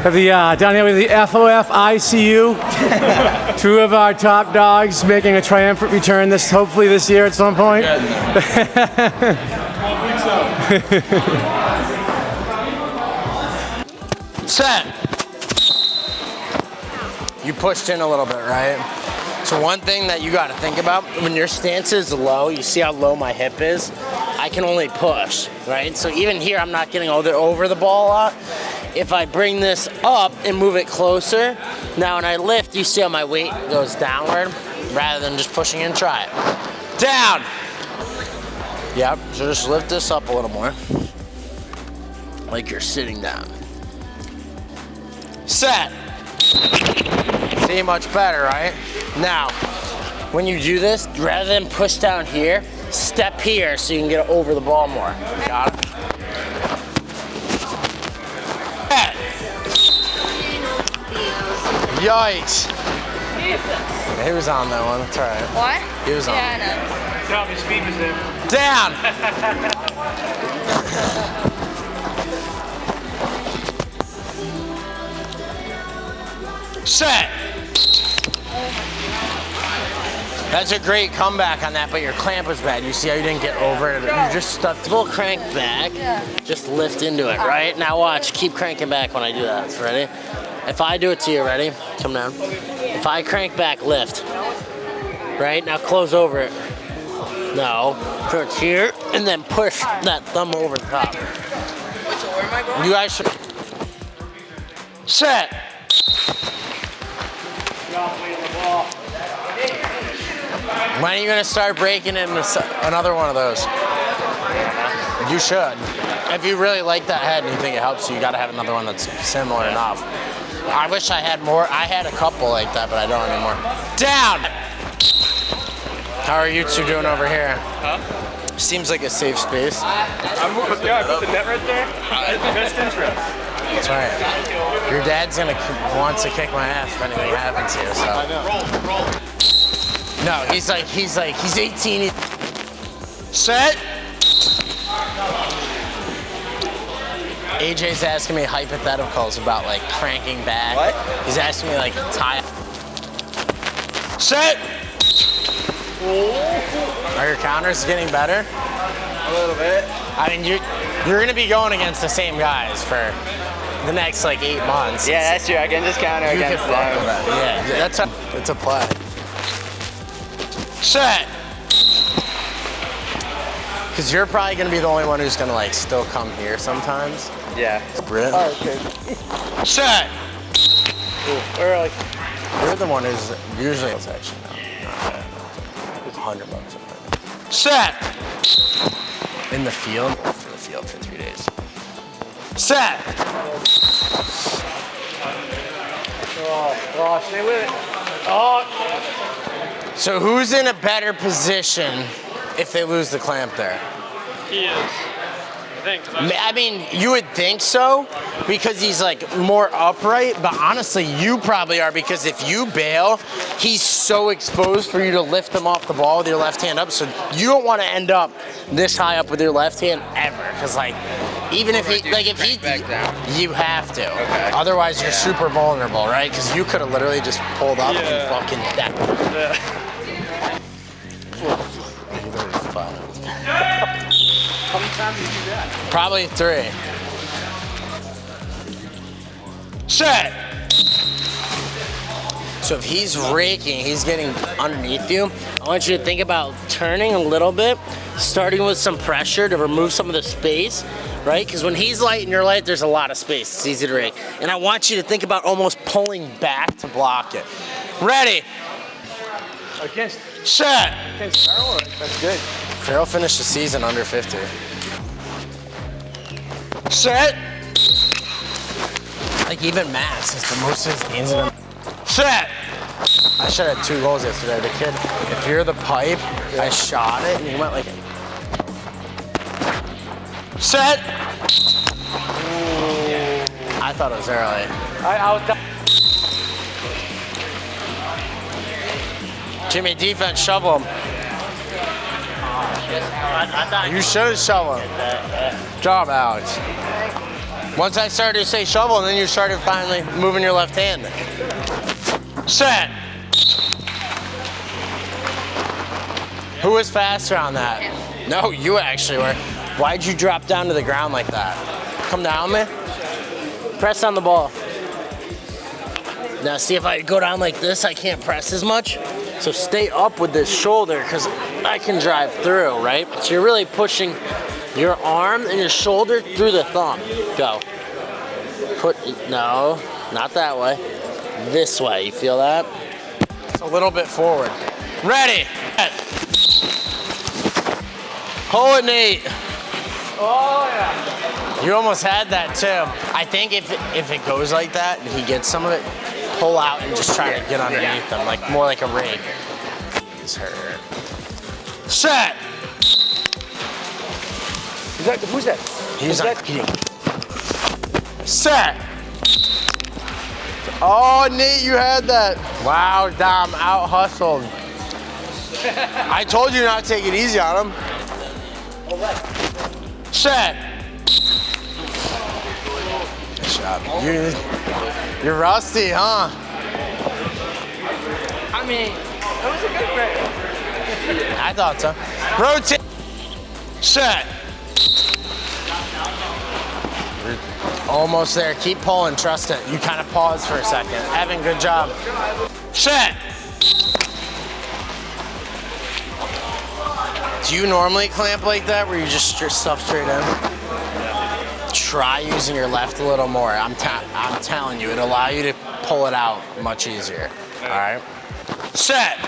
Down here with the FOF ICU. Two of our top dogs making a triumphant return hopefully this year at some point. Set. You pushed in a little bit, right? So one thing that you got to think about when your stance is low, you see how low my hip is? I can only push, right? So even here, I'm not getting over the ball a lot. If I bring this up and move it closer, now when I lift, you see how my weight goes downward rather than just pushing in. Try it. Down. Yep, so just lift this up a little more. Like you're sitting down. Set. See, much better, right? Now, when you do this, rather than push down here, step here so you can get over the ball more. Got it? Yikes. He was on that one, that's all right. What? He was on. Yeah, I know. Stop, his feet was there. Down! Set! That's a great comeback on that, but your clamp was bad. You see how you didn't get over it? You just stuck, full crank back, just lift into it, right? Now watch, keep cranking back when I do that. Ready? If I do it to you, ready? Come down. If I crank back, lift. Right? Now close over it. No. Put it here, and then push that thumb over the top. Where am I going? You guys should... Set! When are you gonna start breaking in another one of those? You should. If you really like that head and you think it helps you, you gotta have another one that's similar enough. I wish I had more. I had a couple like that, but I don't anymore. Down! How are you two doing over here? Huh? Seems like a safe space. I put the net right there. Best interest. That's right. Your dad's wants to kick my ass if anything happens here, so. I know. Roll. No, he's 18. Set. AJ's asking me hypotheticals about like cranking back. What? He's asking me like tie. Set. Are your counters getting better? A little bit. I mean, you're gonna be going against the same guys for the next like 8 months. Yeah, that's true. I can just counter You can against fuck them. with that. Yeah, it's a play. Set. Because you're probably gonna be the only one who's gonna like still come here sometimes. Yeah. Brit. Oh, okay. Set. Or like, You're the one who's usually actually not bad. It's $100. Set. In the field. For the field for 3 days. Set. Oh, stay with it. Oh. So who's in a better position if they lose the clamp there? He is. I think. I mean, you would think so because he's like more upright, but honestly, you probably are because if you bail, he's so exposed for you to lift him off the ball with your left hand up. So you don't want to end up this high up with your left hand ever, because like even if he you have to. Okay. Otherwise, you're super vulnerable, right? Because you could have literally just pulled up and fucking that. How many times did you do that? Probably 3. Set. So if he's raking, he's getting underneath you. I want you to think about turning a little bit, starting with some pressure to remove some of the space, right? Because when he's light and you're light, there's a lot of space. It's easy to rake. And I want you to think about almost pulling back to block it. Ready. Against Set. Farrell, that's good. Farrell finished the season under 50. Set. Like even Max is the most of his games in them. Set. I should have had 2 goals yesterday. The kid, if you're the pipe, I shot it and he went like. Set. I thought it was early. Jimmy, defense, shovel him. You should have shoveled him. Job, Alex. Once I started to say shovel, and then you started finally moving your left hand. Set. Who was faster on that? No, you actually were. Why'd you drop down to the ground like that? Come down, man. Press on the ball. Now see, if I go down like this, I can't press as much. So stay up with this shoulder because I can drive through, right? So you're really pushing your arm and your shoulder through the thumb. Go. No, not that way. This way, you feel that? It's a little bit forward. Ready. Hold it, Nate. Oh, yeah. You almost had that too. I think if it goes like that and he gets some of it, pull out and just try to get underneath them, like more like a rig. He's hurt. Set. Who's that? He's on. Set. Oh, Nate, you had that. Wow, Dom, out hustled. I told you not to take it easy on him. Set. Good shot. You're rusty, huh? I mean, it was a good break. I thought so. Rotate. Set. You're almost there. Keep pulling. Trust it. You kind of pause for a second. Evan, good job. Set. Do you normally clamp like that, where you just stuff straight in? Try using your left a little more. I'm telling you, it'll allow you to pull it out much easier. All right. Set.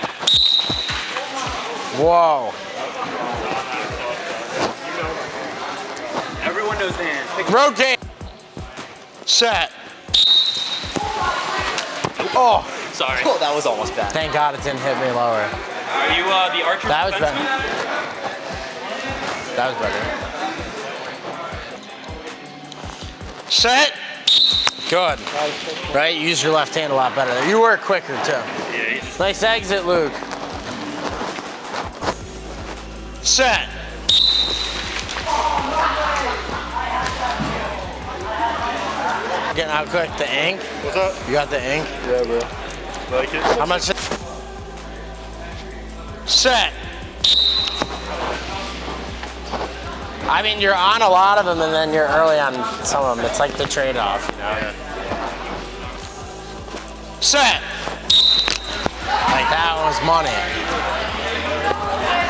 Whoa. Everyone knows the hand. Rotate. Set. Oh. Sorry. Oh, that was almost bad. Thank God it didn't hit me lower. Are you the archer? That was defenseman? better. That was better. Set. Good. Right? Use your left hand a lot better. You work quicker too. Yeah, he's Nice exit, Luke. Set. Getting out quick. The ink. What's up? You got the ink? Yeah, bro. Like it? How much? Set. I mean, you're on a lot of them, and then you're early on some of them. It's like the trade-off, you know? Set. Like that was money.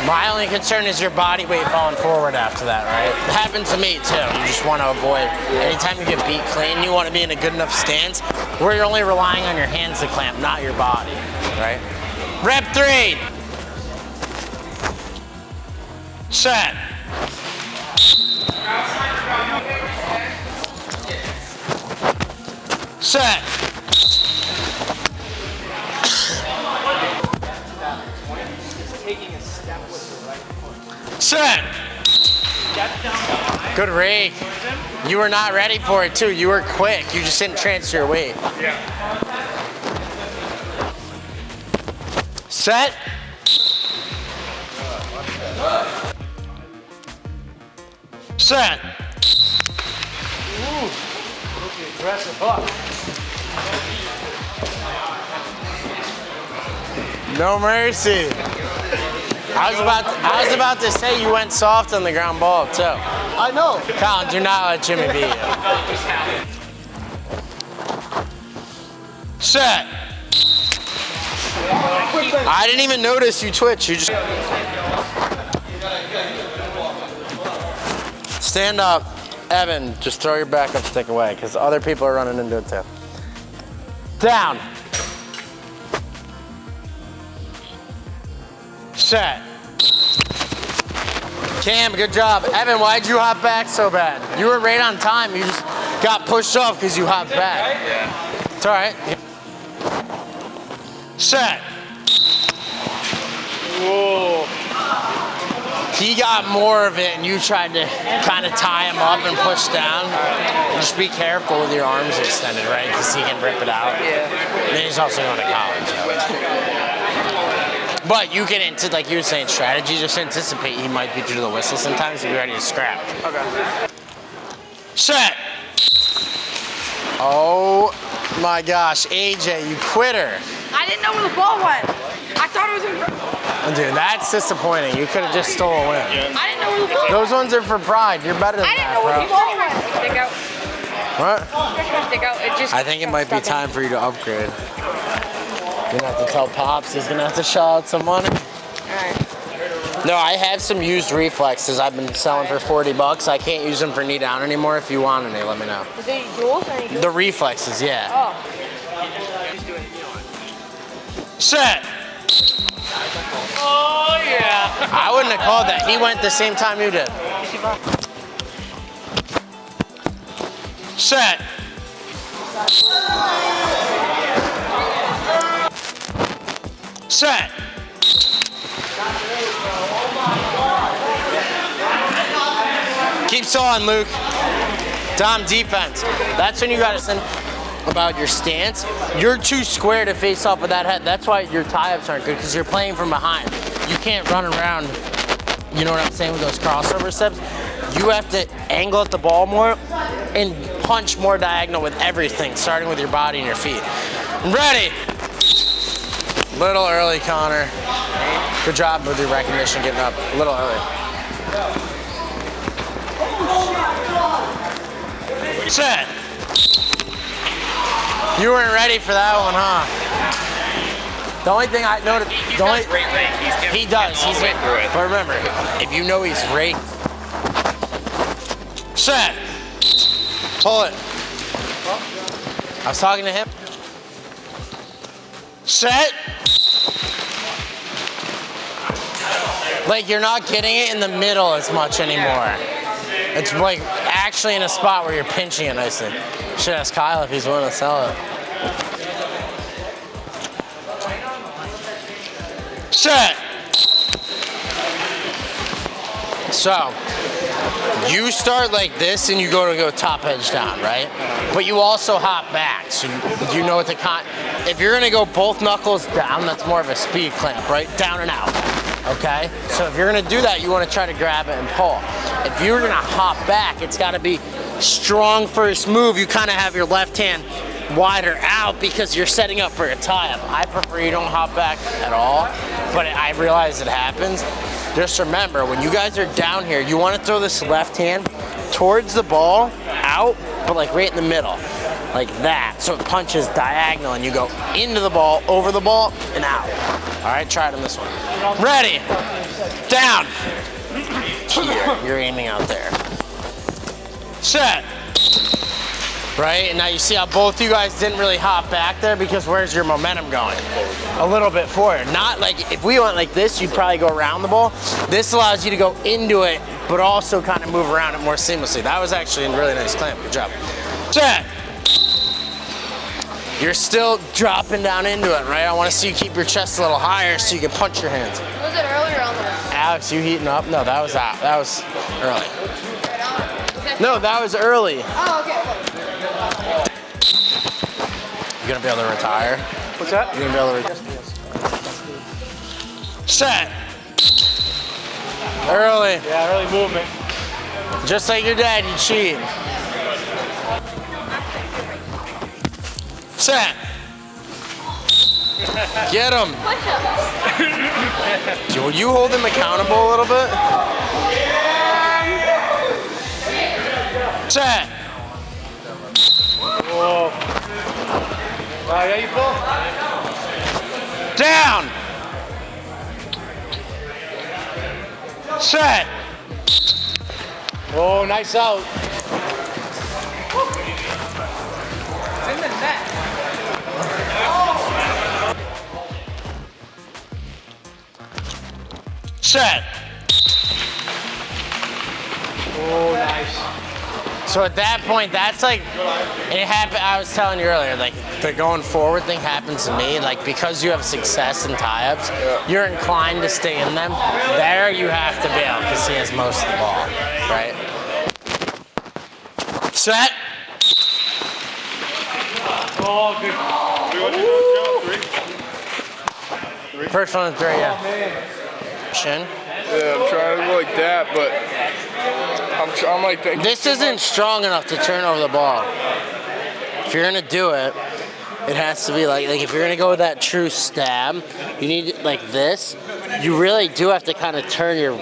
My only concern is your body weight falling forward after that, right? It happened to me too. You just want to avoid, anytime you get beat clean, you want to be in a good enough stance where you're only relying on your hands to clamp, not your body, right? Rep 3. Set. Set. Set. Good rake. You were not ready for it too. You were quick. You just didn't transfer your weight. Yeah. Set. Set. Ooh. Aggressive hook. No mercy. I was about to say you went soft on the ground ball too. I know. Colin, do not let Jimmy beat you. Set. I didn't even notice you twitch. You just stand up. Evan, just throw your backup stick away because other people are running into it too. Down. Set. Cam, good job. Evan, why'd you hop back so bad? You were right on time. You just got pushed off because you hopped back. Yeah. It's all right. Set. Whoa. He got more of it and you tried to kind of tie him up and push down. Just be careful with your arms extended, right? Because he can rip it out. Yeah. And then he's also going to college. But you can, like you were saying, strategy, just anticipate he might beat you to the whistle sometimes and be ready to scrap. Okay. Set. Oh my gosh, AJ, you quitter. I didn't know where the ball went. I thought it was in front. Dude, that's disappointing. You could have just stole a win. I didn't know where the ball went. Those ones are for pride. You're better than I didn't that, know where the bro. ball went. Stick out. What? Stick out. It just I think it might be stuck in. time for you to upgrade. You're gonna have to tell Pops he's gonna have to shell out some money. Alright. No, I have some used reflexes I've been selling for 40 bucks. I can't use them for knee down anymore. If you want any, let me know. Is it duels or any duels? The reflexes, yeah. Oh. Set. Oh, yeah. I wouldn't have called that. He went the same time you did. Set. Set. Keep sawing, Luke. Dom, defense. That's when you gotta send about your stance. You're too square to face off with that head. That's why your tie-ups aren't good, because you're playing from behind. You can't run around, you know what I'm saying, with those crossover steps. You have to angle at the ball more and punch more diagonal with everything, starting with your body and your feet. Ready. Little early, Connor. Good job with your recognition getting up a little early. Set. You weren't ready for that one, huh? The only thing I noticed, he does. He's way through it. But remember, if you know he's right. Set. Pull it. I was talking to him. Set. Like, you're not getting it in the middle as much anymore. It's like actually in a spot where you're pinching it nicely. Should ask Kyle if he's willing to sell it. Set. So, you start like this and you go top edge down, right? But you also hop back. So you know what if you're gonna go both knuckles down, that's more of a speed clamp, right? Down and out, okay? So if you're gonna do that, you wanna try to grab it and pull. If you're gonna hop back, it's gotta be strong first move. You kinda have your left hand wider out because you're setting up for a tie-up. I prefer you don't hop back at all, but I realize it happens. Just remember, when you guys are down here, you want to throw this left hand towards the ball, out, but like right in the middle, like that. So it punches diagonal and you go into the ball, over the ball, and out. All right, try it on this one. Ready, down. Here, you're aiming out there. Set. Right, and now you see how both you guys didn't really hop back there because where's your momentum going? A little bit forward. Not like, if we went like this, you'd probably go around the ball. This allows you to go into it, but also kind of move around it more seamlessly. That was actually a really nice clamp, good job. Set. You're still dropping down into it, right? I want to see you keep your chest a little higher so you can punch your hands. Was it earlier on the Alex, you heating up? No, that was early. No, that was early. Oh, okay. You gonna be able to retire? What's that? You gonna be able to retire? Set. Early. Yeah, early movement. Just like your dad, you cheat. Set. Get him. Will you hold him accountable a little bit? Set. Whoa. Yeah, you pull. Down. Set. Oh, nice out. It's in the net. Set. Oh, nice. So at that point, that's like, it happened, I was telling you earlier, like the going forward thing happens to me, like because you have success in tie-ups, you're inclined to stay in them. There you have to bail because he has most of the ball, right? Set. Oh, good. First one, three, yeah. Shin. Yeah, I'm trying to go like that, but I'm like thinking. This isn't strong enough to turn over the ball. If you're gonna do it, it has to be like if you're gonna go with that true stab, you need it like this. You really do have to kind of turn your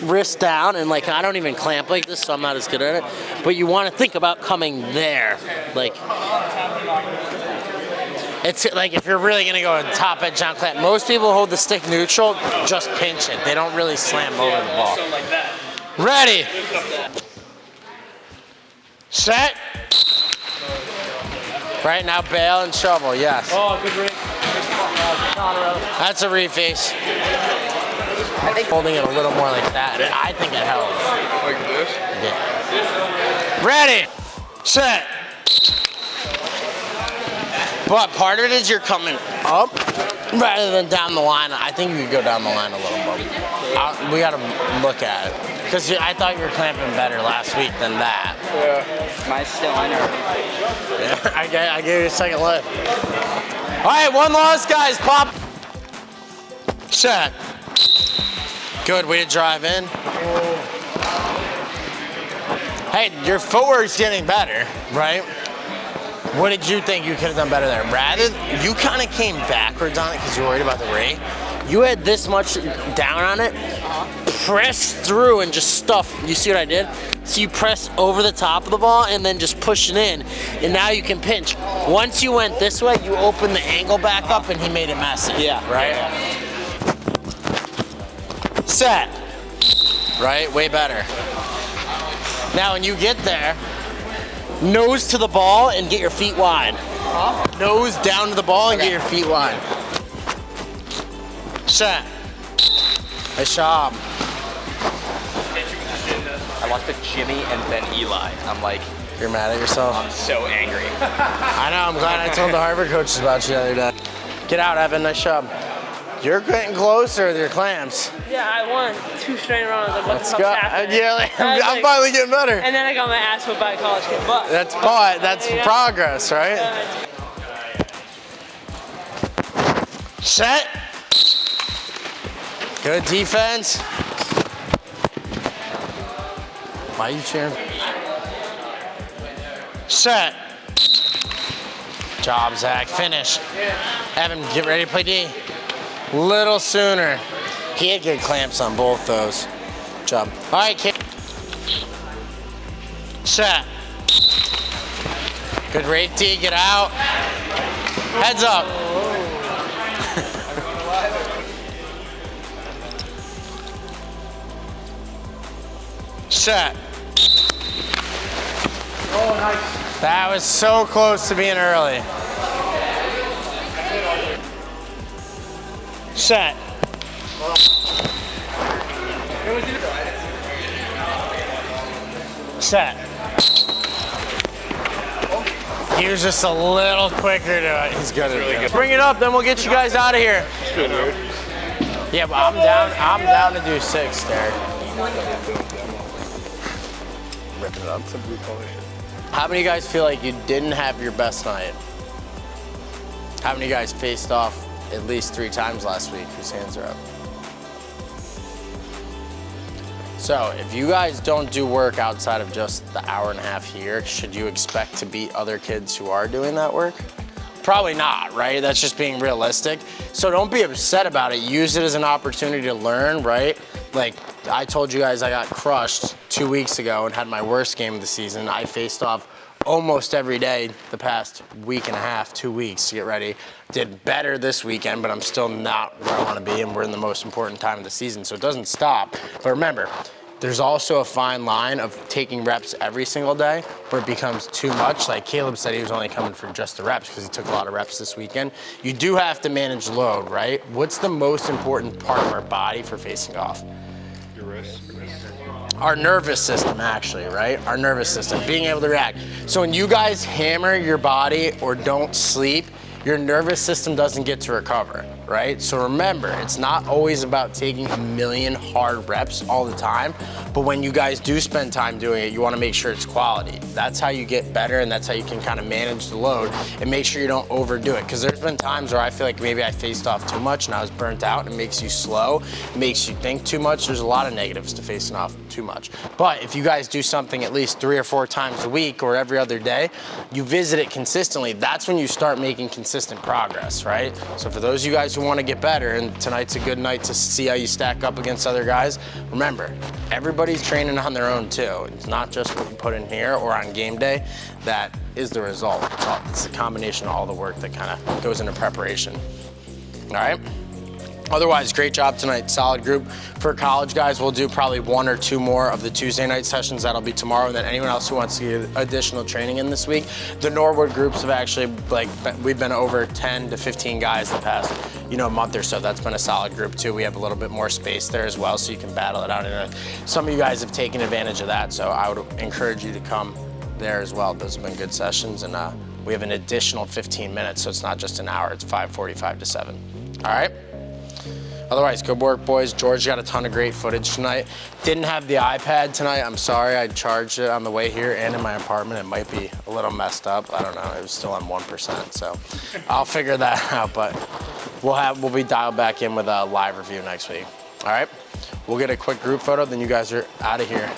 wrist down, and like I don't even clamp like this, so I'm not as good at it. But you want to think about coming there, like. It's like if you're really gonna go top edge down clamp. Most people hold the stick neutral, just pinch it. They don't really slam over the ball. Ready. Set. Right now, bail and shovel. Yes. Oh, good read. That's a reface. I think holding it a little more like that. I think it helps. Like this? Yeah. Ready. Set. But part of it is you're coming up rather than down the line. I think you could go down the line a little more. We got to look at it. Because I thought you were clamping better last week than that. Yeah. Mine's still in her. Yeah, I gave you a second lift. All right, one loss, guys. Pop. Set. Good, way to drive in. Hey, your footwork's getting better, right? What did you think you could have done better there? Rather, you kind of came backwards on it because you're worried about the rate. You had this much down on it, press through and just stuff. You see what I did? So you press over the top of the ball and then just push it in, and now you can pinch. Once you went this way, you open the angle back up and he made it messy. Yeah. Right? Set. Right? Way better. Now when you get there, nose to the ball and get your feet wide. Nose down to the ball and get your feet wide. Set. Nice job. I lost to Jimmy and then Eli. I'm like, You're mad at yourself? I'm so angry. I know, I'm glad I told the Harvard coaches about you the other day. Get out, Evan, nice job. You're getting closer with your clamps. Yeah, I won 2 straight rounds. Like, what Let's the go. fuck's happening? Yeah, like, I was I'm like- finally getting better. And then I got my ass whipped by a college kid. But That's Yeah. progress, right? Set. Good defense. Why are you cheering? Set. Job, Zach. Finish. Evan, get ready to play D. Little sooner. He had good clamps on both those. Job. All right, kid. Set. Good rate D. Get out. Heads up. Set. Oh, nice. That was so close to being early. Set. Set. He was just a little quicker to it. He's good at it. Bring it up, then we'll get you guys out of here. Yeah, but I'm down to do 6, Derek. Ripping it up. How many of you guys feel like you didn't have your best night? How many of you guys faced off at least 3 times last week? Whose hands are up? So if you guys don't do work outside of just the hour and a half here, should you expect to beat other kids who are doing that work? Probably not, right? That's just being realistic. So don't be upset about it. Use it as an opportunity to learn, right? Like I told you guys I got crushed 2 weeks ago and had my worst game of the season. I faced off almost every day the past week and a half, 2 weeks to get ready. Did better this weekend, but I'm still not where I want to be, and we're in the most important time of the season, so it doesn't stop. But remember, there's also a fine line of taking reps every single day where it becomes too much. Like Caleb said, he was only coming for just the reps because he took a lot of reps this weekend. You do have to manage load, right? What's the most important part of our body for facing off? Your wrist. Our nervous system, actually, right? Our nervous system, being able to react. So when you guys hammer your body or don't sleep, your nervous system doesn't get to recover. right? So remember, it's not always about taking a million hard reps all the time, but when you guys do spend time doing it, you wanna make sure it's quality. That's how you get better, and that's how you can kind of manage the load and make sure you don't overdo it. Because there's been times where I feel like maybe I faced off too much and I was burnt out, and it makes you slow, it makes you think too much. There's a lot of negatives to facing off too much. But if you guys do something at least 3 or 4 times a week or every other day, you visit it consistently, that's when you start making consistent progress, right? So for those of you guys who want to get better, and tonight's a good night to see how you stack up against other guys, remember, everybody's training on their own too. It's not just what you put in here or on game day that is the result. It's a combination of all the work that kind of goes into preparation. All right? Otherwise, great job tonight, solid group. For college guys, we'll do probably 1 or 2 more of the Tuesday night sessions. That'll be tomorrow, and then anyone else who wants to get additional training in this week. The Norwood groups have actually, we've been over 10 to 15 guys the past, month or so. That's been a solid group too. We have a little bit more space there as well, so you can battle it out. And some of you guys have taken advantage of that, so I would encourage you to come there as well. Those have been good sessions, and we have an additional 15 minutes, so it's not just an hour, it's 5:45 to 7. All right? Otherwise, good work, boys. George got a ton of great footage tonight. Didn't have the iPad tonight. I'm sorry. I charged it on the way here and in my apartment. It might be a little messed up. I don't know. It was still on 1%, so I'll figure that out. But we'll be dialed back in with a live review next week. All right? We'll get a quick group photo, then you guys are out of here.